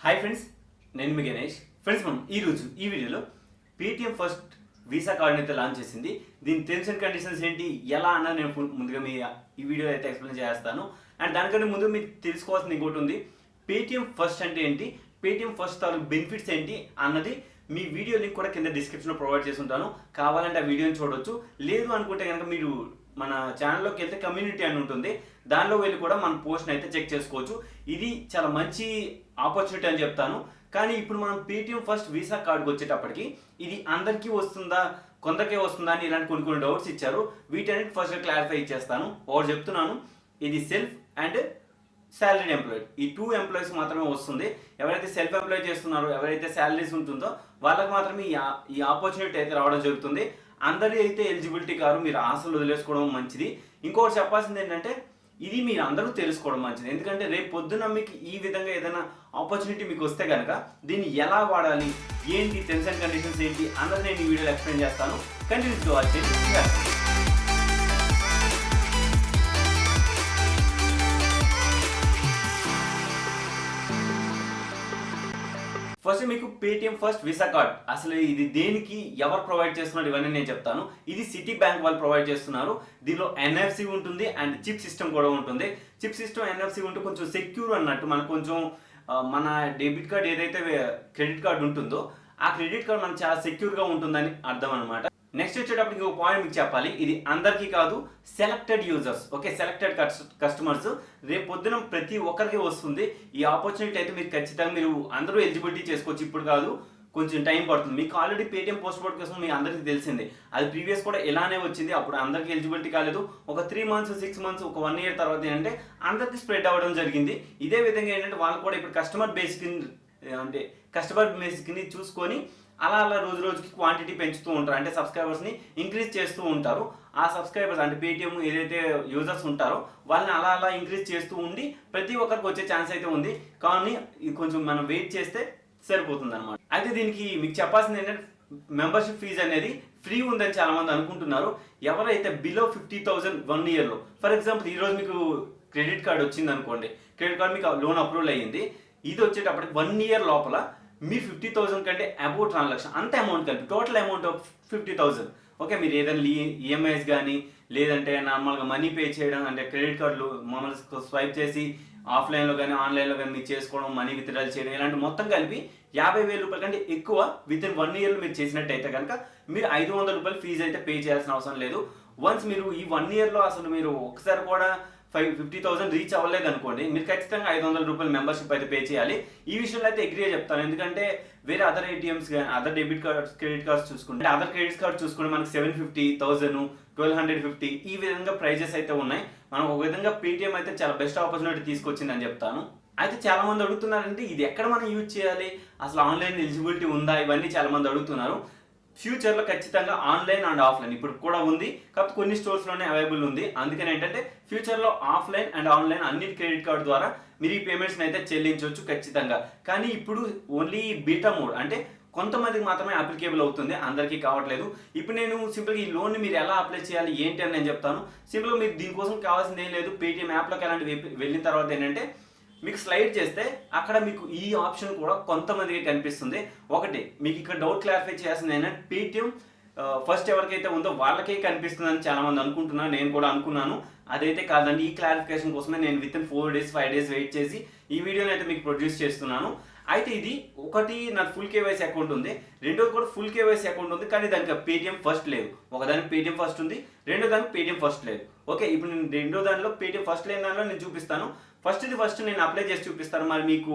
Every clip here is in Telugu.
హాయ్ ఫ్రెండ్స్, నేను మీ గణేష్. ఫ్రెండ్స్, మనం ఈరోజు ఈ వీడియోలో పేటిఎం ఫస్ట్ వీసా కార్డ్ని అయితే లాంచ్ చేసింది. దీని టర్మ్స్ అండ్ కండిషన్స్ ఏంటి, ఎలా అన్నది నేను ముందుగా ఈ వీడియో అయితే ఎక్స్ప్లెయిన్ చేస్తాను. అండ్ దానికంటే ముందు మీరు తెలుసుకోవాల్సింది ఇంకోటి ఉంది. పేటిఎం ఫస్ట్ అంటే ఏంటి, పేటిఎం ఫస్ట్ తాలూకు బెనిఫిట్స్ ఏంటి అన్నది మీ వీడియో లింక్ కూడా కింద డిస్క్రిప్షన్లో ప్రొవైడ్ చేసి ఉంటాను. కావాలంటే ఆ వీడియోని చూడొచ్చు. లేదు అనుకుంటే కనుక మీరు మన ఛానల్లోకి వెళ్తే కమ్యూనిటీ అని ఉంటుంది, దానిలో వెళ్ళి కూడా మన పోస్ట్ని అయితే చెక్ చేసుకోవచ్చు. ఇది చాలా మంచి ఆపర్చునిటీ అని చెప్తాను. కానీ ఇప్పుడు మనం పేటిఎం ఫస్ట్ వీసా కార్డుకి వచ్చేటప్పటికి ఇది అందరికీ వస్తుందా, కొందరికే వస్తుందా అని ఇలాంటి కొన్ని డౌట్స్ ఇచ్చారు. వీటన్నిటి ఫస్ట్ క్లారిఫై ఇచ్చేస్తాను. ఒకటి చెప్తున్నాను, ఇది సెల్ఫ్ అండ్ శాలరీడ్ ఎంప్లాయిడ్, ఈ 2 ఎంప్లాయీస్ మాత్రమే వస్తుంది. ఎవరైతే సెల్ఫ్ ఎంప్లాయ్ చేస్తున్నారో, ఎవరైతే శాలరీస్ ఉంటుందో వాళ్ళకి మాత్రమే ఈ ఆపర్చునిటీ అయితే రావడం జరుగుతుంది. అందరి అయితే ఎలిజిబిలిటీ కాదు, మీరు ఆశలు వదిలేసుకోవడం మంచిది. ఇంకొకటి చెప్పాల్సింది ఏంటంటే, ఇది మీరు అందరూ తెలుసుకోవడం మంచిది. ఎందుకంటే రేపు పొద్దున్న మీకు ఈ విధంగా ఏదైనా ఆపర్చునిటీ మీకు వస్తే కనుక దీన్ని ఎలా వాడాలి, ఏంటి, టర్మ్స్ అండ్ కండిషన్స్ ఏంటి అన్నది నేను ఈ వీడియోలో ఎక్స్ప్లెయిన్ చేస్తాను. కంటిన్యూస్గా వాచ్ చేయండి. ఫస్ట్ మీకు పేటిఎం ఫస్ట్ వీసా కార్డ్, అసలు ఇది దేనికి, ఎవరు ప్రొవైడ్ చేస్తున్నారు ఇవన్నీ నేను చెప్తాను. ఇది సిటీ బ్యాంక్ వాళ్ళు ప్రొవైడ్ చేస్తున్నారు. దీనిలో ఎన్ఎఫ్సి ఉంటుంది అండ్ చిప్ సిస్టమ్ కూడా ఉంటుంది. చిప్ సిస్టమ్ ఎన్ఎఫ్సి ఉంటే కొంచెం సెక్యూర్ అన్నట్టు, మనకు కొంచెం మన డెబిట్ కార్డ్ ఏదైతే క్రెడిట్ కార్డ్ ఉంటుందో ఆ క్రెడిట్ కార్డ్ మనకు చాలా సెక్యూర్గా ఉంటుందని అర్థం అనమాట. నెక్స్ట్ వచ్చేటప్పుడు ఇంకొక పాయింట్ మీకు చెప్పాలి, ఇది అందరికీ కాదు, selected users, okay, selected customers. రేపు పొద్దున ప్రతి ఒక్కరికి వస్తుంది ఈ ఆపర్చునిటీ. అయితే మీరు ఖచ్చితంగా మీరు అందరూ ఎలిజిబిలిటీ చేసుకోవచ్చు. ఇప్పుడు కాదు, కొంచెం టైం పడుతుంది. మీకు ఆల్రెడీ పేటిఎం పోస్ట్ పోర్ట్ కోసం మీ అందరికీ తెలిసిందే, అది ప్రీవియస్ కూడా ఇలానే వచ్చింది. అప్పుడు అందరికీ ఎలిజిబిలిటీ కాలేదు. ఒక 3 months 6 months ఒక 1 year తర్వాత ఏంటంటే అందరికీ స్ప్రెడ్ అవ్వడం జరిగింది. ఇదే విధంగా ఏంటంటే వాళ్ళు కూడా ఇప్పుడు కస్టమర్ బేస్ని చూసుకొని అలా రోజు రోజుకి క్వాంటిటీ పెంచుతూ ఉంటారు. అంటే సబ్స్క్రైబర్స్ని ఇంక్రీజ్ చేస్తూ ఉంటారు. ఆ సబ్స్క్రైబర్స్ అంటే పేటిఎం ఏదైతే యూజర్స్ ఉంటారో వాళ్ళని అలా ఇంక్రీజ్ చేస్తూ ఉండి ప్రతి ఒక్కరికి వచ్చే ఛాన్స్ అయితే ఉంది. కానీ ఇది కొంచెం మనం వెయిట్ చేస్తే సరిపోతుంది అనమాట. అయితే దీనికి మీకు చెప్పాల్సింది ఏంటంటే, మెంబర్షిప్ ఫీజు అనేది ఫ్రీ ఉందని చాలా మంది అనుకుంటున్నారు. ఎవరైతే బిలో 50,000 1 yearలో, ఫర్ ఎగ్జాంపుల్ ఈరోజు మీకు క్రెడిట్ కార్డ్ వచ్చింది అనుకోండి, క్రెడిట్ కార్డ్ మీకు లోన్ అప్రూవల్ అయ్యింది. ఇది వచ్చేటప్పటికి 1 year లోపల మీ 50,000 కంటే అబౌవ్ ట్రాన్సాక్షన్ అంత అమౌంట్ కలిపి టోటల్ అమౌంట్ ఆఫ్ 50,000, ఓకే, మీరు ఏదైనా ఈఎంఐస్ కానీ లేదంటే నార్మల్గా మనీ పే చేయడం, అంటే క్రెడిట్ కార్డులు మామూలుగా స్వైప్ చేసి ఆఫ్లైన్లో కానీ ఆన్లైన్లో కానీ మీరు చేసుకోవడం, మనీ విత్డ్రాల్ చేయడం, ఇలాంటి మొత్తం కలిపి 50,000 రూపాయల కంటే ఎక్కువ వితిన్ 1 yearలో మీరు చేసినట్టయితే కనుక మీరు 500 రూపాయలు ఫీజు అయితే పే చేయాల్సిన అవసరం లేదు. వన్స్ మీరు ఈ 1 yearలో అసలు మీరు ఒకసారి కూడా 50,000 రీచ్ అవ్వలేదు అనుకోండి, మీరు ఖచ్చితంగా 500 రూపాయలు మెంబర్షిప్ అయితే పే చేయాలి. ఈ విషయంలో అయితే అగ్రీ చెప్తాను. ఎందుకంటే వేరే అదర్ ఏటీఎంస్ కానీ other debit cards, credit cards చూసుకుంటే, అదర్ క్రెడిట్ కార్డ్ చూసుకుంటే మనకి 750, 1000, 1250 ఈ విధంగా ప్రైజెస్ అయితే ఉన్నాయి. మనం ఒక విధంగా పేటిఎం అయితే చాలా బెస్ట్ ఆపర్చునిటీ తీసుకొచ్చిందని చెప్తాను. అయితే చాలా మంది అడుగుతున్నారంటే, ఇది ఎక్కడ మనం యూజ్ చేయాలి, అసలు ఆన్లైన్ ఎలిజిబిలిటీ ఉందా, ఇవన్నీ చాలా మంది అడుగుతున్నారు. ఫ్యూచర్లో ఖచ్చితంగా ఆన్లైన్ అండ్ ఆఫ్లైన్ ఇప్పుడు కూడా ఉంది, కాకపోతే కొన్ని స్టోర్స్లోనే అవైలబుల్ ఉంది. అందుకని ఏంటంటే ఫ్యూచర్లో ఆఫ్లైన్ అండ్ ఆన్లైన్ అన్ని క్రెడిట్ కార్డు ద్వారా మీరు ఈ పేమెంట్స్ని అయితే చెల్లించవచ్చు ఖచ్చితంగా. కానీ ఇప్పుడు ఓన్లీ బీటా మోడ్, అంటే కొంతమందికి మాత్రమే అప్లికేబుల్ అవుతుంది, అందరికీ కావట్లేదు. ఇప్పుడు నేను సింపుల్గా ఈ లోన్ని మీరు ఎలా అప్లై చేయాలి ఏంటి అని నేను చెప్తాను. సింపుల్గా మీరు దీనికోసం కావాల్సింది ఏం లేదు, పేటిఎం యాప్లోకి అలాంటి వెళ్ళిన తర్వాత ఏంటంటే మీకు స్లైడ్ చేస్తే అక్కడ మీకు ఈ ఆప్షన్ కూడా కొంతమందికి కనిపిస్తుంది. ఒకటి మీకు ఇక్కడ డౌట్ క్లారిఫై చేయాల్సింది ఏంటంటే, పేటిఎం ఫస్ట్ ఎవరికైతే ఉందో వాళ్ళకే కనిపిస్తుందని చాలా మంది అనుకుంటున్నారు. నేను కూడా అనుకున్నాను, అదైతే కాదండి. ఈ క్లారిఫికేషన్ కోసమే నేను వితిన్ 4 days 5 days వెయిట్ చేసి ఈ వీడియోని అయితే మీకు ప్రొడ్యూస్ చేస్తున్నాను. అయితే ఇది ఒకటి, నాకు ఫుల్ కేవైసీ అకౌంట్ ఉంది, రెండోది కూడా ఫుల్ కేవైసీ అకౌంట్ ఉంది, కానీ దానికి పేటిఎం ఫస్ట్ లేదు. ఒకదానికి పేటిఎం ఫస్ట్ ఉంది, రెండో దానికి పేటిఎం ఫస్ట్ లేదు. ఓకే, ఇప్పుడు నేను రెండో దానిలో పేటిఎం ఫస్ట్ లేని దానిలో నేను చూపిస్తాను. ఫస్ట్ నేను అప్లై చేసి చూపిస్తాను. మరి మీకు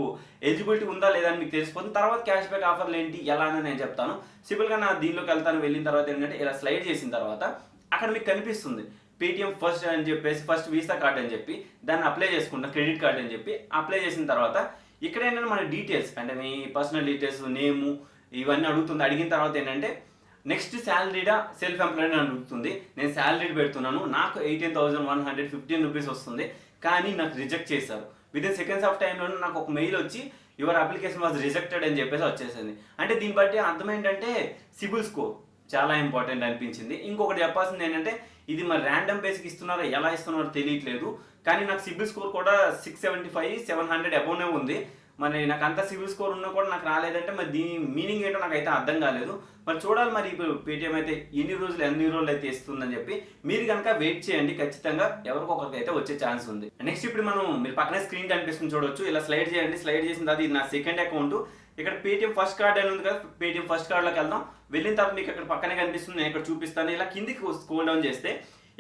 ఎలిజిబిలిటీ ఉందా లేదా అని మీకు తెలిసిపోతుంది. తర్వాత క్యాష్ బ్యాక్ ఆఫర్లు ఏంటి ఎలా అని నేను చెప్తాను. సింపుల్గా నా దీనిలోకి వెళ్తాను. వెళ్ళిన తర్వాత ఏంటంటే ఇలా స్లైడ్ చేసిన తర్వాత అక్కడ మీకు కనిపిస్తుంది పేటిఎం ఫస్ట్ అని చెప్పేసి, ఫస్ట్ వీసా కార్డ్ అని చెప్పి దాన్ని అప్లై చేసుకుంటాం, క్రెడిట్ కార్డ్ అని చెప్పి అప్లై చేసిన తర్వాత ఇక్కడ ఏంటంటే మన డీటెయిల్స్, అంటే మీ పర్సనల్ డీటెయిల్స్, నేము, ఇవన్నీ అడుగుతుంది. అడిగిన తర్వాత ఏంటంటే నెక్స్ట్ శాలరీడా సెల్ఫ్ ఎంప్లాయిడ్ అని అడుగుతుంది. నేను శాలరీ పెడుతున్నాను, నాకు 18,115 రూపీస్ వస్తుంది, కానీ నాకు రిజెక్ట్ చేశారు. వితిన్ సెకండ్స్ ఆఫ్ టైంలో నాకు ఒక మెయిల్ వచ్చి యువర్ అప్లికేషన్ వాజ్ రిజెక్టెడ్ అని చెప్పేసి వచ్చేసింది. అంటే దీన్ని బట్టి అర్థం ఏంటంటే సిబిల్ స్కోర్ చాలా ఇంపార్టెంట్ అనిపించింది. ఇంకొకటి చెప్పాల్సింది ఏంటంటే, ఇది మరి ర్యాండమ్ బేస్కి ఇస్తున్నారో ఎలా ఇస్తున్నారో తెలియట్లేదు, కానీ నాకు సిబిల్ స్కోర్ కూడా 675, 700 అబోవ్నే ఉంది. మరి నాకు అంత సివిల్ స్కోర్ ఉన్నా కూడా నాకు రాలేదంటే మరి దీని మీనింగ్ ఏంటో నాకైతే అర్థం కాలేదు. మరి చూడాలి మరి ఇప్పుడు పేటీఎం అయితే ఎన్ని రోజులు అయితే ఇస్తుందని చెప్పి. మీరు కనుక వెయిట్ చేయండి, ఖచ్చితంగా ఎవరికొకరికి అయితే వచ్చే ఛాన్స్ ఉంది. నెక్స్ట్ ఇప్పుడు మీరు పక్కనే స్క్రీన్ కనిపిస్తుంది చూడొచ్చు, ఇలా స్లైడ్ చేయండి. స్లైడ్ చేసిన తర్వాత ఇది నా సెకండ్ అకౌంట్. ఇక్కడ పేటీఎం ఫస్ట్ కార్డ్ అని ఉంది కదా, పేటీఎం ఫస్ట్ కార్డ్లోకి వెళ్దాం. వెళ్ళిన తర్వాత మీకు ఇక్కడ పక్కనే కనిపిస్తుంది, నేను ఇక్కడ చూపిస్తాను. ఇలా కిందికి స్క్రోల్ డౌన్ చేస్తే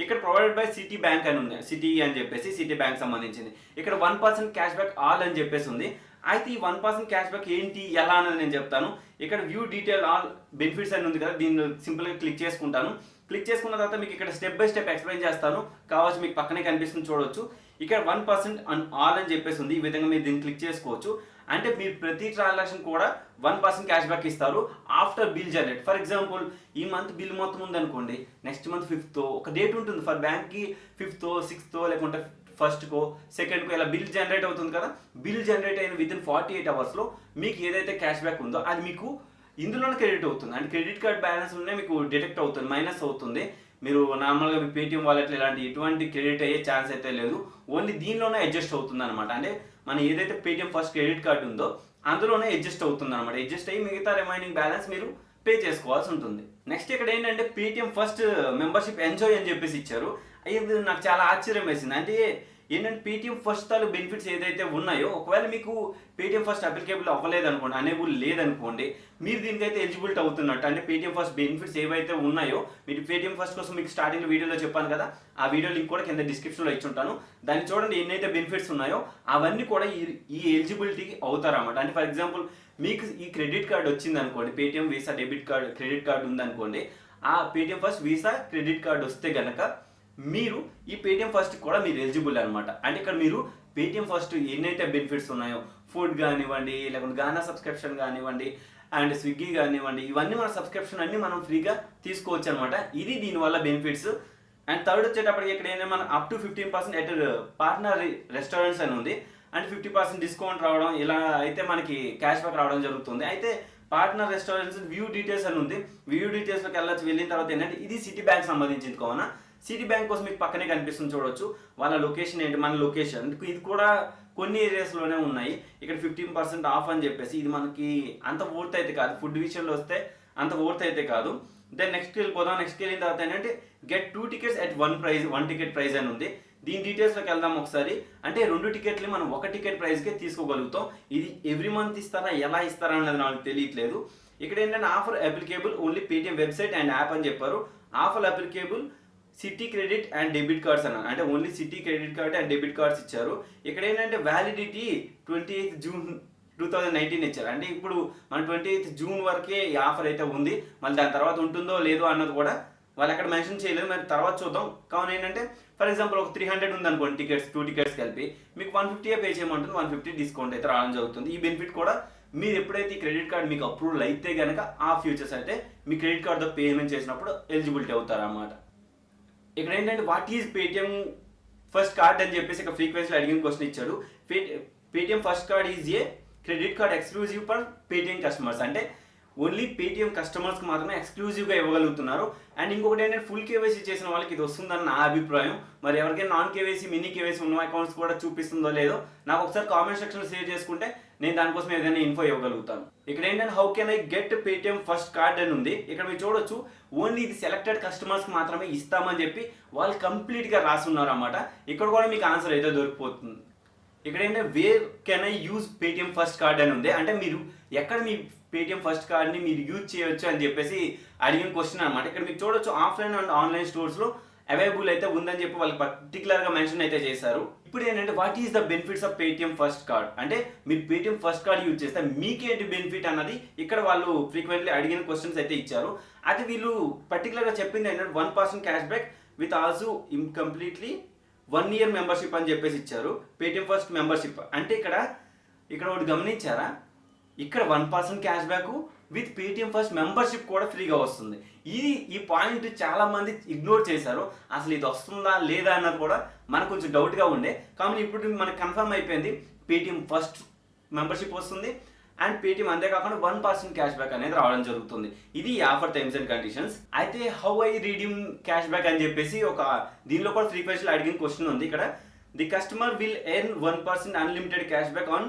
ఇక్కడ ప్రొవైడెడ్ బై సిటీ బ్యాంక్ అని ఉంది, సిటీ అని చెప్పేసి సిటీ బ్యాంక్ సంబంధించింది. ఇక్కడ 1% క్యాష్ బ్యాక్ ఆల్ అని చెప్పేసి ఉంది. అయితే ఈ 1% క్యాష్ బ్యాక్ ఏంటి ఎలా అనేది నేను చెప్తాను. ఇక్కడ వ్యూ డీటెయిల్ ఆల్ బెనిఫిట్స్ అని ఉంది కదా, దీన్ని సింపుల్గా క్లిక్ చేసుకుంటాను. క్లిక్ చేసుకున్న తర్వాత మీకు ఇక్కడ స్టెప్ బై స్టెప్ ఎక్స్ప్లెయిన్ చేస్తాను. కావచ్చు మీకు పక్కనే కనిపిస్తుంది చూడొచ్చు. ఇక్కడ 1% ఆల్ అని చెప్పేసి ఉంది. ఈ విధంగా మీరు దీన్ని క్లిక్ చేసుకోవచ్చు. అంటే మీరు ప్రతి ట్రాన్సాక్షన్ కూడా 1% క్యాష్ బ్యాక్ ఇస్తారు after bill generate. For example ఈ మంత్ బిల్ మొత్తం ఉందనుకోండి, నెక్స్ట్ మంత్ 5th ఒక డేట్ ఉంటుంది ఫర్ బ్యాంక్కి, 5th 6th లేకుంటే 1st 2nd ఇలా బిల్ జనరేట్ అవుతుంది కదా. బిల్ జనరేట్ అయిన విత్ ఇన్ 48 అవర్స్లో మీకు ఏదైతే క్యాష్ బ్యాక్ ఉందో అది మీకు ఇందులోనే క్రెడిట్ అవుతుంది. అంటే క్రెడిట్ కార్డ్ బ్యాలెన్స్ ఉన్నాయి మీకు డిటెక్ట్ అవుతుంది, మైనస్ అవుతుంది. మీరు నార్మల్గా మీ పేటీఎం వాలెట్లో ఎటువంటి క్రెడిట్ అయ్యే ఛాన్స్ అయితే లేదు, ఓన్లీ దీనిలోనే అడ్జస్ట్ అవుతుంది అనమాట. అంటే మన ఏదైతే పేటీఎం ఫస్ట్ క్రెడిట్ కార్డు ఉందో అందులోనే అడ్జస్ట్ అవుతుంది అనమాట. అడ్జస్ట్ అయ్యి మిగతా రిమైనింగ్ బ్యాలెన్స్ మీరు పే చేసుకోవాల్సి ఉంటుంది. నెక్స్ట్ ఇక్కడ ఏంటంటే పేటీఎం ఫస్ట్ మెంబర్షిప్ ఎంజాయ్ అని చెప్పేసి ఇచ్చారు. ఇది నాకు చాలా ఆశ్చర్యం వేసింది. అంటే ఏంటంటే పేటీఎం ఫస్ట్ తాలూ బెనిఫిట్స్ ఏదైతే ఉన్నాయో, ఒకవేళ మీకు పేటీఎం ఫస్ట్ అప్లికేబుల్ అవ్వలేదు అనుకోండి, అనేబుల్ లేదనుకోండి, మీరు దీనికైతే ఎలిజిబిలిటీ అవుతున్నట్టు. అంటే పేటీఎం ఫస్ట్ బెనిఫిట్స్ ఏవైతే ఉన్నాయో, మీరు పేటీఎం ఫస్ట్ కోసం మీకు స్టార్టింగ్ వీడియోలో చెప్పాను కదా, ఆ వీడియో లింక్ కూడా కింద డిస్క్రిప్షన్లో ఇచ్చుంటాను. దాన్ని చూడండి, ఎన్నైతే బెనిఫిట్స్ ఉన్నాయో అవన్నీ కూడా ఈ ఎలిజిబిలిటీకి అవుతారన్నమాట. అంటే ఫర్ ఎగ్జాంపుల్ మీకు ఈ క్రెడిట్ కార్డు వచ్చింది అనుకోండి, Paytm visa debit card credit card ఉందనుకోండి, ఆ Paytm first visa credit card వస్తే గనక మీరు ఈ పేటీఎం ఫస్ట్ కూడా మీరు ఎలిజిబుల్ అనమాట. అంటే ఇక్కడ మీరు పేటీఎం ఫస్ట్ ఎన్నైతే బెనిఫిట్స్ ఉన్నాయో, ఫుడ్ కానివ్వండి, లేకుంటే గానా సబ్స్క్రిప్షన్ కానివ్వండి, అండ్ స్విగ్గీ కానివ్వండి, ఇవన్నీ మన సబ్స్క్రిప్షన్ అన్ని మనం ఫ్రీగా తీసుకోవచ్చు అనమాట. ఇది దీనివల్ల బెనిఫిట్స్. అండ్ థర్డ్ వచ్చేటప్పటికి ఇక్కడ ఏంటంటే మనం up to 15% at partner restaurants అని ఉంది. అండ్ 50% డిస్కౌంట్ రావడం, ఇలా అయితే మనకి క్యాష్ బ్యాక్ రావడం జరుగుతుంది. అయితే పార్ట్నర్ రెస్టారెంట్స్ వ్యూ డీటెయిల్స్ అని ఉంది. వ్యూ డీటెయిల్స్లోకి వెళ్ళిన తర్వాత ఏంటంటే ఇది సిటీ బ్యాంక్ సంబంధించింది కావున సిటీ బ్యాంక్ కోసం మీకు పక్కనే కనిపిస్తుంది చూడొచ్చు. వాళ్ళ లొకేషన్ ఏంటి, మన లొకేషన్ ఇది కూడా కొన్ని ఏరియాస్లోనే ఉన్నాయి. ఇక్కడ 15% ఆఫ్ అని చెప్పేసి ఇది మనకి అంత వర్త్ అయితే కాదు, ఫుడ్ విషయంలో వస్తే అంత వర్త్ అయితే కాదు. దెన్ నెక్స్ట్ వెళ్ళిపోదాం. నెక్స్ట్ వెళ్ళిన తర్వాత ఏంటంటే get 2 tickets at 1 ticket price అని ఉంది. దీని డీటెయిల్స్లోకి వెళ్దాం ఒకసారి. అంటే 2 టికెట్లు మనం 1 టికెట్ ప్రైస్కే తీసుకోగలుగుతాం. ఇది ఎవ్రీ మంత్ ఇస్తారా, ఎలా ఇస్తారా అనేది నాకు తెలియట్లేదు. ఇక్కడ ఏంటంటే offer applicable only Paytm website and app అని చెప్పారు. Offer applicable city credit and debit cards అన్నారు. అంటే only city credit card and debit cards ఇచ్చారు. ఇక్కడ ఏంటంటే వ్యాలిడిటీ 28th June 2019 ఇచ్చారు. అంటే ఇప్పుడు మన 28th June వరకే ఈ ఆఫర్ అయితే ఉంది. మళ్ళీ దాని తర్వాత ఉంటుందో లేదో అన్నది కూడా వాళ్ళు అక్కడ మెన్షన్ చేయలేదు, మరి తర్వాత చూద్దాం. కావున ఏంటంటే ఫర్ ఎగ్జాంపుల్ ఒక 300 ఉంది అనుకోండి టికెట్స్, 2 tickets కలిపి మీకు 150 పే చేయమంటుంది. 150 డిస్కౌంట్ అయితే రావడం జరుగుతుంది. ఈ బెనిఫిట్ కూడా మీరు ఎప్పుడైతే ఈ క్రెడిట్ కార్డ్ మీకు అప్రూవల్ అయితే కనుక ఆ ఫ్యూచర్స్ అయితే మీ క్రెడిట్ కార్డ్తో పేమెంట్ చేసినప్పుడు ఎలిజిబిలిటీ అవుతారు అన్నమాట. ఇక్కడ ఏంటంటే what is Paytm first card అని చెప్పేసి ఇక్కడ ఫ్రీక్వెన్సీలో అడిగిన క్వశ్చన్ ఇచ్చాడు. Paytm first card is a credit card exclusive for Paytm customers. అంటే ఓన్లీ పేటీఎం కస్టమర్స్కి మాత్రమే ఎక్స్క్లూజివ్గా ఇవ్వగలుగుతున్నారు. అండ్ ఇంకొకటి ఏంటంటే ఫుల్ కేవైసీ చేసిన వాళ్ళకి ఇది వస్తుందని నా అభిప్రాయం. మరి ఎవరికైనా నాన్ కేవైసీ మినీ కేవైసీ ఉన్న అకౌంట్స్ కూడా చూపిస్తుందో లేదో నాకు ఒకసారి కామెంట్ సెక్షన్లో షేర్ చేసుకుంటే నేను దానికోసం ఏదైనా ఇన్ఫో ఇవ్వగలుగుతాను. ఇక్కడ ఏంటంటే how can I get Paytm first card అని ఉంది. ఇక్కడ మీరు చూడొచ్చు ఓన్లీ ఇది సెలెక్టెడ్ కస్టమర్స్కి మాత్రమే ఇస్తామని చెప్పి వాళ్ళు కంప్లీట్గా రాసున్నారు అన్నమాట. ఇక్కడ కూడా మీకు ఆన్సర్ అయితే దొరికిపోతుంది. ఇక్కడ ఏంటంటే where can I use Paytm first card అని ఉంది. అంటే మీరు ఎక్కడ మీ పేటీఎం ఫస్ట్ కార్డ్ని మీరు యూజ్ చేయొచ్చు అని చెప్పేసి అడిగిన క్వశ్చన్ అనమాట. ఇక్కడ మీకు చూడొచ్చు ఆఫ్లైన్ అండ్ ఆన్లైన్ స్టోర్స్లో అవైలబుల్ అయితే ఉందని చెప్పి వాళ్ళు పర్టికులర్గా మెన్షన్ అయితే చేశారు. ఇప్పుడు ఏంటంటే what is the benefits of Paytm first card, అంటే మీరు పేటీఎం ఫస్ట్ కార్డ్ యూజ్ చేస్తే మీకేంటి బెనిఫిట్ అన్నది ఇక్కడ వాళ్ళు ఫ్రీక్వెంట్లీ అడిగిన క్వశ్చన్స్ అయితే ఇచ్చారు. అయితే వీళ్ళు పర్టికులర్గా చెప్పింది ఏంటంటే 1% cash back with also completely 1 year membership అని చెప్పేసి ఇచ్చారు. పేటీఎం ఫస్ట్ మెంబర్షిప్ అంటే ఇక్కడ ఒకటి గమనించారా, ఇక్కడ 1% cash back with Paytm first membership కూడా ఫ్రీగా వస్తుంది. ఈ పాయింట్ చాలా మంది ఇగ్నోర్ చేశారు. అసలు ఇది వస్తుందా లేదా అన్నది కూడా మనకు కొంచెం డౌట్గా ఉండే. కానీ ఇప్పుడు మనకు కన్ఫర్మ్ అయిపోయింది, పేటీఎం ఫస్ట్ మెంబర్షిప్ వస్తుంది అండ్ పేటీఎం అంతేకాకుండా 1% క్యాష్ బ్యాక్ అనేది రావడం జరుగుతుంది. ఇది ఆఫర్ టైమ్స్ అండ్ కండిషన్స్. అయితే how I redeem cash back అని చెప్పేసి దీనిలో కూడా ఫ్రీక్వెన్సీలో అడిగిన క్వశ్చన్ ఉంది. ఇక్కడ the customer will earn 1% unlimited cash back on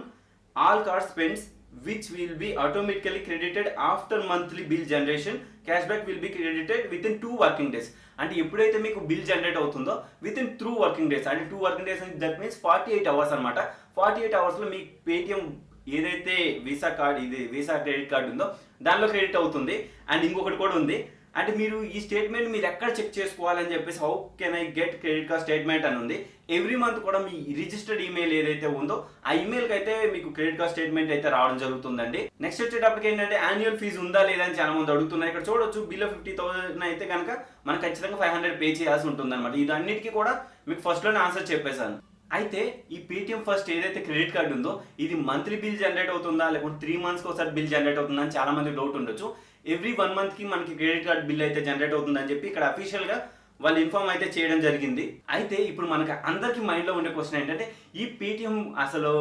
all card spends which will be automatically credited after monthly bill generation. Cashback will be credited within 2 working days. అంటే ఎప్పుడైతే మీకు బిల్ జనరేట్ అవుతుందో విత్ ఇన్ 2 వర్కింగ్ డేస్, అంటే 2 working days that means 48 hours అనమాట. 48 అవర్స్లో మీ పేటిఎం ఏదైతే వీసా కార్డ్, ఇది వీసా క్రెడిట్ కార్డు ఉందో దానిలో క్రెడిట్ అవుతుంది. అండ్ ఇంకొకటి కూడా ఉంది, అంటే మీరు ఈ స్టేట్మెంట్ మీరు ఎక్కడ చెక్ చేసుకోవాలని చెప్పేసి how can I get credit card statement అని ఉంది. ఎవ్రీ మంత్ కూడా మీ రిజిస్టర్డ్ ఈమెయిల్ ఏదైతే ఉందో ఆ ఈమెయిల్కి అయితే మీకు క్రెడిట్ కార్డ్ స్టేట్మెంట్ అయితే రావడం జరుగుతుందండి. నెక్స్ట్ వచ్చేటప్పటికి ఏంటంటే యాన్యువల్ ఫీజు ఉందా లేదా అని చాలా మంది అడుగుతున్నారు. ఇక్కడ చూడొచ్చు బిలో 50,000 అయితే కనుక మనకు ఖచ్చితంగా 500 పే చేయాల్సి ఉంటుంది అనమాట. ఇదన్నిటికీ కూడా మీకు ఫస్ట్లోనే ఆన్సర్ చెప్పేశాను. అయితే ఈ పేటిఎం ఫస్ట్ ఏదైతే క్రెడిట్ కార్డు ఉందో ఇది మంత్లీ బిల్ జనరేట్ అవుతుందా లేకుంటే 3 మంత్స్కి ఒకసారి బిల్ జనరేట్ అవుతుందా అని చాలా మంది డౌట్ ఉండొచ్చు. ఎవ్రీ 1 మంత్కి మనకి క్రెడిట్ కార్డ్ బిల్ అయితే జనరేట్ అవుతుందని చెప్పి ఇక్కడ అఫీషియల్గా వాళ్ళు ఇన్ఫార్మ్ అయితే చేయడం జరిగింది. అయితే ఇప్పుడు మనకి అందరికీ మైండ్లో ఉండే క్వశ్చన్ ఏంటంటే ఈ పేటిఎం అసలు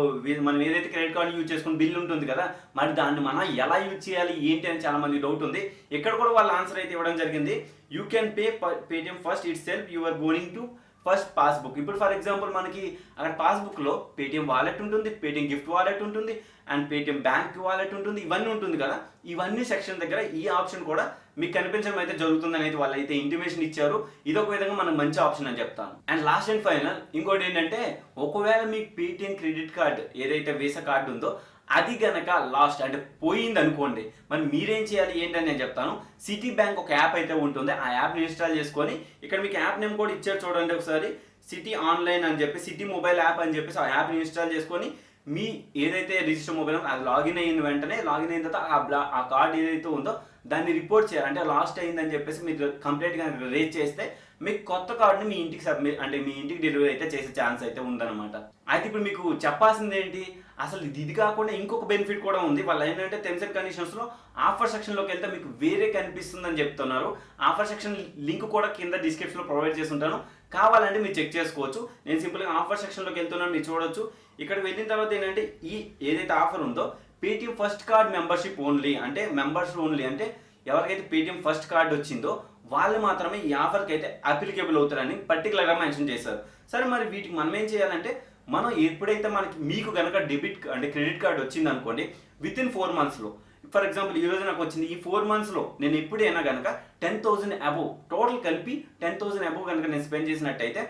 మనం ఏదైతే క్రెడిట్ కార్డు యూజ్ చేసుకుని బిల్ ఉంటుంది కదా, మరి దాన్ని మనం ఎలా యూజ్ చేయాలి ఏంటి అని చాలా మంది డౌట్ ఉంది. ఇక్కడ కూడా వాళ్ళ ఆన్సర్ అయితే ఇవ్వడం జరిగింది. You can pay Paytm first itself you are going to first passbook. ఇప్పుడు ఫర్ ఎగ్జాంపుల్ మనకి అక్కడ పాస్బుక్లో పేటిఎం వాలెట్ ఉంటుంది, పేటిఎం గిఫ్ట్ వాలెట్ ఉంటుంది, అండ్ పేటిఎం బ్యాంక్ వాలెట్ ఉంటుంది, ఇవన్నీ ఉంటుంది కదా. ఇవన్నీ సెక్షన్ దగ్గర ఈ ఆప్షన్ కూడా మీకు కనిపించడం అయితే జరుగుతుంది అనేది వాళ్ళు అయితే ఇంటిమేషన్ ఇచ్చారు. ఇది ఒక విధంగా మనకు మంచి ఆప్షన్ అని చెప్తాను. అండ్ లాస్ట్ అండ్ ఫైనల్ ఇంకోటి ఏంటంటే ఒకవేళ మీకు పేటిఎం క్రెడిట్ కార్డ్ ఏదైతే వీసా కార్డు ఉందో అది గనక లాస్ట్ అంటే పోయింది అనుకోండి, మరి మీరేం చేయాలి ఏంటని నేను చెప్తాను. సిటీ బ్యాంక్ ఒక యాప్ అయితే ఉంటుంది, ఆ యాప్ని ఇన్స్టాల్ చేసుకొని ఇక్కడ మీకు యాప్ నేమ్ కూడా ఇచ్చారు చూడండి ఒకసారి, సిటీ ఆన్లైన్ అని చెప్పి సిటీ మొబైల్ యాప్ అని చెప్పేసి ఆ యాప్ని ఇన్స్టాల్ చేసుకొని మీ ఏదైతే రిజిస్టర్ మొబైల్ అది లాగిన్ అయిన వెంటనే లాగిన్ అయిన తర్వాత ఆ కార్డ్ ఏదైతే ఉందో దాన్ని రిపోర్ట్ చేయాలి. అంటే లాస్ట్ అయిందని చెప్పేసి మీరు కంప్లీట్గా రేజ్ చేస్తే మీకు కొత్త కార్డుని మీ ఇంటికి సబ్మిట్ అంటే మీ ఇంటికి డెలివరీ అయితే చేసే ఛాన్స్ అయితే ఉందన్నమాట. అయితే ఇప్పుడు మీకు చెప్పాల్సింది ఏంటి, అసలు ఇది కాకుండా ఇంకొక బెనిఫిట్ కూడా ఉంది. వాళ్ళు ఏంటంటే టర్మ్స్ అండ్ కండిషన్స్లో ఆఫర్ సెక్షన్లోకి వెళ్తే మీకు వేరే కనిపిస్తుందని చెప్తున్నారు. ఆఫర్ సెక్షన్ లింక్ కూడా కింద డిస్క్రిప్షన్లో ప్రొవైడ్ చేసి ఉంటాను, కావాలంటే మీరు చెక్ చేసుకోవచ్చు. నేను సింపుల్గా ఆఫర్ సెక్షన్లోకి వెళ్తున్నాను, మీరు చూడొచ్చు. ఇక్కడ వెళ్ళిన తర్వాత ఏంటంటే ఈ ఏదైతే ఆఫర్ ఉందో Paytm first card membership only, అంటే మెంబర్స్ ఓన్లీ, అంటే ఎవరికైతే పేటిఎం ఫస్ట్ కార్డ్ వచ్చిందో వాళ్ళు మాత్రమే ఈ ఆఫర్కి అయితే అప్లికేబుల్ అవుతారని పర్టికులర్గా మెన్షన్ చేశారు. సరే మరి వీటికి మనం ఏం చేయాలంటే మనం ఎప్పుడైతే మీకు కనుక డెబిట్ అంటే క్రెడిట్ కార్డ్ వచ్చింది అనుకోండి విత్ ఇన్ 4 మంత్స్లో, ఫర్ ఎగ్జాంపుల్ ఈరోజు నాకు వచ్చింది, ఈ 4 మంత్స్లో నేను ఎప్పుడైనా కనుక 10,000 అబోవ్ టోటల్ కలిపి 10,000 అబోవ్ కనుక నేను స్పెండ్ చేసినట్టయితే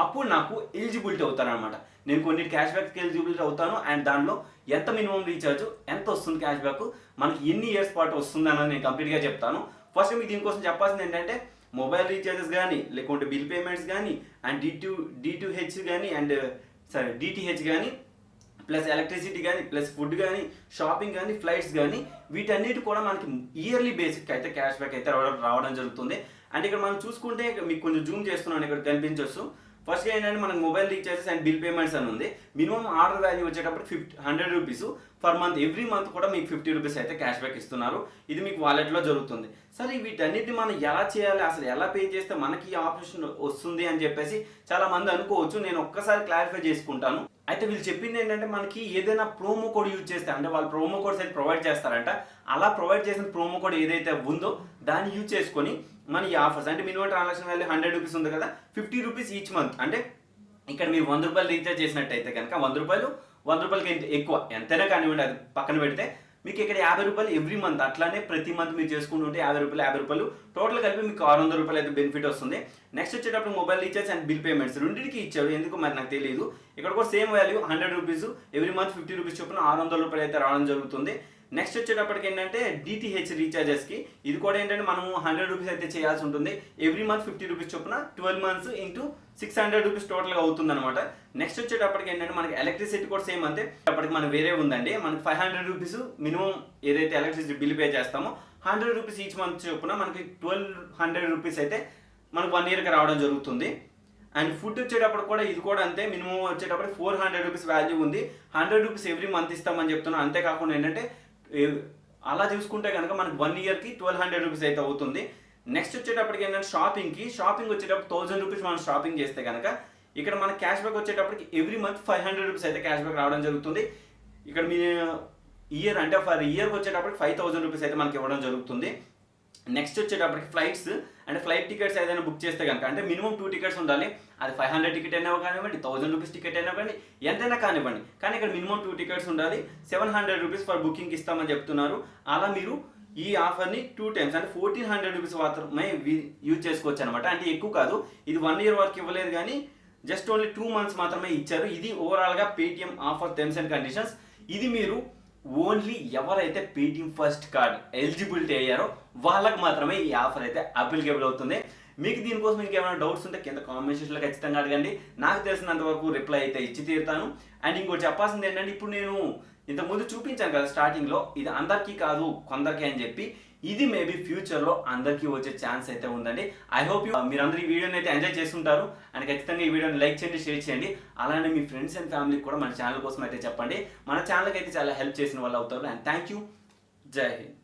అప్పుడు నాకు ఎలిజిబిలిటీ అవుతాను అనమాట. నేను కొన్ని క్యాష్ బ్యాక్కి ఎలిజిబిలిటీ అవుతాను. అండ్ దానిలో ఎంత మినిమం రీఛార్జ్, ఎంత వస్తుంది క్యాష్ బ్యాక్, మనకి ఎన్ని ఇయర్స్ పాటు వస్తుంది అన్నది నేను కంప్లీట్గా చెప్తాను. ఫస్ట్ మీకు దీనికోసం చెప్పాల్సింది ఏంటంటే మొబైల్ రీఛార్జెస్ కానీ లేకుంటే బిల్ పేమెంట్స్ కానీ అండ్ D2H కానీ అండ్ DTH కానీ ప్లస్ ఎలక్ట్రిసిటీ కానీ ప్లస్ ఫుడ్ కానీ షాపింగ్ కానీ ఫ్లైట్స్ కానీ వీటన్నిటి కూడా మనకి ఇయర్లీ బేసిక్ అయితే క్యాష్ బ్యాక్ అయితే రావడం జరుగుతుంది. అండ్ ఇక్కడ మనం చూసుకుంటే మీకు కొంచెం జూమ్ చేస్తున్నాను, ఇక్కడ కనిపించవచ్చు. ఫస్ట్గా ఏంటంటే మనకు mobile recharges and bill payments అని ఉంది. మినిమం ఆర్డర్ వాల్యూ వచ్చేటప్పుడు 100 rupees per month, every month కూడా మీకు 50 రూపీస్ అయితే క్యాష్ బ్యాక్ ఇస్తున్నారు. ఇది మీకు వాలెట్లో జరుగుతుంది. సరే వీటన్నిటిని మనం ఎలా చేయాలి, అసలు ఎలా పే చేస్తే మనకి ఆప్షన్ వస్తుంది అని చెప్పేసి చాలా మంది అనుకోవచ్చు. నేను ఒక్కసారి క్లారిఫై చేసుకుంటాను. అయితే వీళ్ళు చెప్పింది ఏంటంటే మనకి ఏదైనా ప్రోమో కోడ్ యూజ్ చేస్తే, అంటే వాళ్ళు ప్రోమో కోడ్స్ అయితే ప్రొవైడ్ చేస్తారంట, అలా ప్రొవైడ్ చేసిన ప్రోమో కోడ్ ఏదైతే ఉందో దాన్ని యూజ్ చేసుకొని మన ఈ ఆఫర్స్ అంటే మినిమం ట్రాన్సాక్షన్ వాల్యూ 100 రూపీస్ ఉంది కదా, 50 రూపీస్ ఈచ్ మంత్, అంటే ఇక్కడ మీరు 100 రూపాయలు రీఛార్జ్ చేసినట్టయితే కనుక 100 రూపాయలకి ఎక్కువ ఎంతైనా కానివ్వండి, అది పక్కన పెడితే మీకు ఇక్కడ 50 రూపాయలు ఎవ్రీ మంత్, అట్లానే ప్రతి మంత్ మీరు చేసుకుంటుంటే 50 రూపాయలు టోటల్ కలిపి మీకు 600 రూపాయలు అయితే బెనిఫిట్ వస్తుంది. నెక్స్ట్ వచ్చేటప్పుడు mobile recharge and bill payments రెండింటికి ఇచ్చాడు, ఎందుకు మరి నాకు తెలియదు. ఇక్కడ కూడా same value 100 rupees every month 50 rupees చొప్పున 600 రూపాయలు అయితే రావడం జరుగుతుంది. నెక్స్ట్ వచ్చేటప్పటికి ఏంటంటే DTH రీఛార్జెస్కి ఇది కూడా ఏంటంటే మనం 100 రూపీస్ అయితే చేయాల్సి ఉంటుంది. ఎవ్రీ మంత్ 50 రూపీస్ చొప్పున 12 మంత్స్ ఇంటూ 600 రూపీస్ టోటల్గా అవుతుంది అనమాట. నెక్స్ట్ వచ్చేటప్పటికి ఏంటంటే మనకి ఎలక్ట్రిసిటీ కూడా సేమ్ అంతే. అప్పటికి మనకి వేరే ఉందండి, మనకి 500 రూపీస్ మినిమం ఏదైతే ఎలక్ట్రిసిటీ బిల్ పే చేస్తామో 100 రూపీస్ ఈచ్ మంత్ చొప్పున మనకి 1200 రూపీస్ అయితే మనకు 1 ఇయర్కి రావడం జరుగుతుంది. అండ్ ఫుడ్ వచ్చేటప్పుడు కూడా ఇది కూడా అంతే, మినిమం వచ్చేటప్పుడు 400 రూపీస్ వాల్యూ ఉంది, 100 రూపీస్ ఎవ్రీ మంత్ ఇస్తామని చెప్తున్నాం. అంతేకాకుండా ఏంటంటే అలా చూసుకుంటే కనుక మనకి 1 ఇయర్కి 1200 రూపీస్ అయితే అవుతుంది. నెక్స్ట్ వచ్చేటప్పటికి ఏంటంటే షాపింగ్ వచ్చేటప్పుడు 1000 రూపీస్ మనం షాపింగ్ చేస్తే కనుక ఇక్కడ మన క్యాష్ బ్యాక్ వచ్చేటప్పటికి ఎవ్రీ మంత్ 500 రూపీస్ అయితే క్యాష్ బ్యాక్ రావడం జరుగుతుంది. ఇక్కడ మీ ఇయర్ అంటే ఫర్ ఇయర్కి వచ్చేటప్పటికి 5000 రూపీస్ అయితే మనకి ఇవ్వడం జరుగుతుంది. నెక్స్ట్ వచ్చేటప్పటికి ఫ్లైట్స్ అంటే ఫ్లైట్ టికెట్స్ ఏదైనా బుక్ చేస్తే కనుక అంటే మినిమం 2 టికెట్స్ ఉండాలి. అది 500 టికెట్ అయినా కానివ్వండి, 1000 రూపీస్ టికెట్ అయినా కానీ ఎంతైనా కానివ్వండి. కానీ ఇక్కడ మినిమం 2 టికెట్స్ ఉండాలి. 700 రూపీస్ ఫర్ బుకింగ్ ఇస్తామని చెప్తున్నారు. అలా మీరు ఈ ఆఫర్ని 2 టైమ్స్ అంటే 1400 రూపీస్ మాత్రమే యూజ్ చేసుకోవచ్చు అనమాట. అంటే ఎక్కువ కాదు, ఇది 1 ఇయర్ వరకు ఇవ్వలేదు కానీ జస్ట్ ఓన్లీ 2 మంత్స్ మాత్రమే ఇచ్చారు. ఇది ఓవరాల్గా Paytm offer terms and conditions. ఇది మీరు ఓన్లీ ఎవరైతే పేటిఎం ఫస్ట్ కార్డ్ ఎలిజిబిలిటీ అయ్యారో వాళ్ళకి మాత్రమే ఈ ఆఫర్ అయితే అప్లికేబుల్ అవుతుంది. మీకు దీనికోసం ఇంకేమైనా డౌట్స్ ఉంటే కింద కామెంట్ సెక్షన్లో ఖచ్చితంగా అడగండి. నాకు తెలిసినంత వరకు రిప్లై అయితే ఇచ్చి తీరుతాను. అండ్ ఇంకోటి చెప్పాల్సింది ఏంటంటే, ఇప్పుడు నేను ఇంతకుముందు చూపించాను కదా స్టార్టింగ్లో, ఇది అందరికీ కాదు కొందరికి అని చెప్పి, ఇది మేబీ ఫ్యూచర్లో అందరికీ వచ్చే ఛాన్స్ అయితే ఉందండి. ఐ హోప్ మీరందరూ ఈ వీడియోని అయితే ఎంజాయ్ చేస్తుంటారు. అండ్ ఖచ్చితంగా ఈ వీడియోని లైక్ చేయండి, షేర్ చేయండి. అలానే మీ ఫ్రెండ్స్ అండ్ ఫ్యామిలీకి కూడా మన ఛానల్ కోసం అయితే చెప్పండి. మన ఛానల్కి అయితే చాలా హెల్ప్ చేసిన వాళ్ళు అవుతారు. And thank you. జై హింద్.